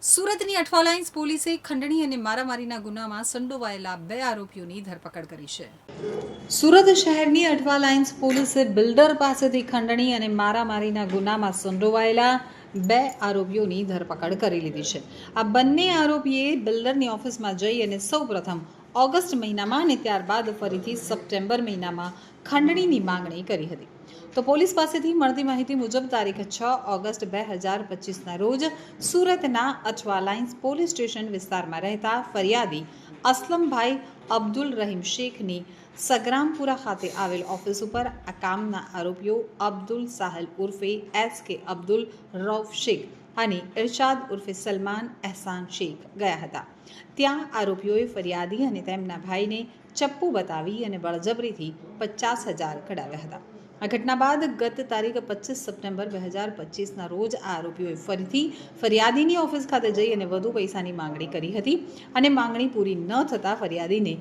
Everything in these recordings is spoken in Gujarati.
સુરતની અઠવા લાઇન્સ પોલીસે ખંડણી અને મારામારીના ગુનામાં સંડોવાયેલા 2 આરોપીઓની ધરપકડ કરી છે. સુરત શહેરની અઠવા લાઇન્સ પોલીસે બિલ્ડર પાસેથી ખંડણી અને મારામારીના ગુનામાં સંડોવાયેલા 2 આરોપીઓની ધરપકડ કરી લીધી છે. આ બંને આરોપીએ બિલ્ડરની ઓફિસમાં જઈ અને સૌપ્રથમ ઓગસ્ટ મહિનામાં અને ત્યારબાદ ફરીથી સપ્ટેમ્બર મહિનામાં ખંડણીની માંગણી કરી હતી. તો પોલીસ પાસેથી મળતી માહિતી મુજબ તારીખ 6 ઓગસ્ટ 2025ના રોજ સુરતના અઠવા લાઇન્સ પોલીસ સ્ટેશન વિસ્તારમાં રહેતા ફરિયાદી અસલમભાઈ અબ્દુલ રહીમ શેખની સગરામપુરા ખાતે આવેલ ઓફિસ ઉપર આ કામના આરોપીઓ અબ્દુલ સાહેલ ઉર્ફે SK અબ્દુલ રૌફ શેખ અને ઇરશાદ ઉર્ફે સલમાન એહસાન શેખ ગયા હતા. ત્યાં આરોપીઓએ ફરિયાદી અને તેમના ભાઈને ચપ્પુ બતાવી અને બળજબરીથી 50,000 કઢાવ્યા હતા. આ ઘટના બાદ ગત તારીખ 25 સપ્ટેમ્બર 2025ના રોજ આ આરોપીઓએ ફરીથી ફરિયાદીની ઓફિસ ખાતે જઈ અને વધુ પૈસાની માંગણી કરી હતી અને માંગણી પૂરી ન થતાં ફરિયાદીને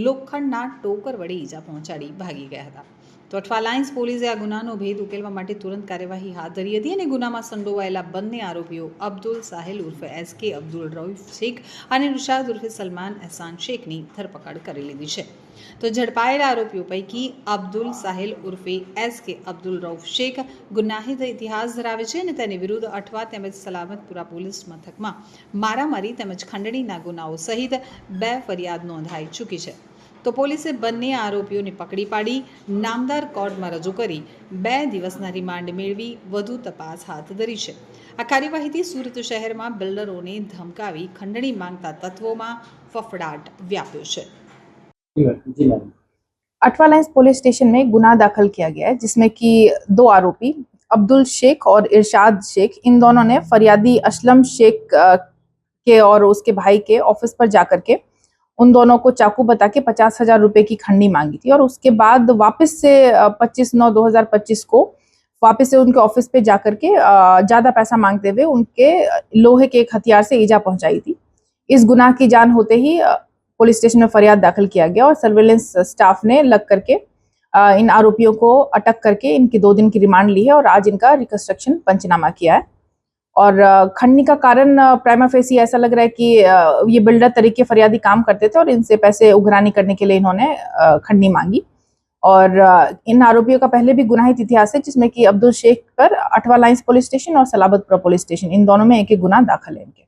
લોખંડના ટોકર વડે ઈજા પહોંચાડી ભાગી ગયા હતા. તો અઠવા લાઇન્સ પોલીસે આ ગુનાનો ભેદ ઉકેલવા માટે તુરંત કાર્યવાહી હાથ ધરી હતી અને ગુનામાં સંડોવાયેલા બંને આરોપીઓ અબ્દુલ સાહેલ ઉર્ફે SK અબ્દુલ રૌફ શેખ અને ઇરશાદ ઉર્ફે સલમાન એહસાન શેખની ધરપકડ કરી લીધી છે. તો ઝડપાયેલા આરોપીઓ પૈકી અબ્દુલ સાહેલ ઉર્ફે SK અબ્દુલ રૌફ શેખ ગુનાહિત ઇતિહાસ ધરાવે છે અને તેની વિરુદ્ધ અઠવા તેમજ સલામતપુરા પોલીસ મથકમાં મારામારી તેમજ ખંડણીના ગુનાઓ સહિત 2 ફરિયાદ નોંધાઈ ચૂકી છે. તો પોલીસે બંને આરોપીઓને પકડી પાડી નામદાર કોર્ટમાં રજૂ કરી 2 દિવસના રિમાન્ડ મેળવી વધુ તપાસ હાથ ધરી છે. આ કાર્યવાહીથી સુરત શહેરમાં બિલ્ડરોને ધમકાવી ખંડણી માંગતા તત્વોમાં ફફડાટ વ્યાપ્યો છે. अठवा लाइन्स पुलिस स्टेशन में गुनाह दाखिल किया गया है, जिसमें कि 2 आरोपी अब्दुल शेख और इरशाद शेख, इन दोनों ने फरियादी असलम शेख के और उसके भाई के ऑफिस पर जाकर के उन दोनों को चाकू बता के 50,000 रुपए की खंडनी मांगी थी और उसके बाद वापस से 25/9/2025 को वापस से उनके ऑफिस पे जाकर के ज़्यादा पैसा मांगते हुए उनके लोहे के एक हथियार से ईजा पहुंचाई थी. इस गुनाह की जान होते ही पुलिस स्टेशन में फरियाद दाखिल किया गया और सर्वेलेंस स्टाफ ने लग करके इन आरोपियों को अटक करके इनकी 2 दिन की रिमांड ली है और आज इनका रिकंस्ट्रक्शन पंचनामा किया है. और खंडनी का कारण प्राइमा फेसी ऐसा लग रहा है कि ये बिल्डर तरीके फरियादी काम करते थे और इनसे पैसे उघरानी करने के लिए इन्होंने खंडनी मांगी. और इन आरोपियों का पहले भी गुनाहित इतिहास है, जिसमें कि अब्दुल शेख पर अठवा लाइन्स पुलिस स्टेशन और सलाबतपुरा पुलिस स्टेशन इन दोनों में एक गुनाह दाखिल है इनके.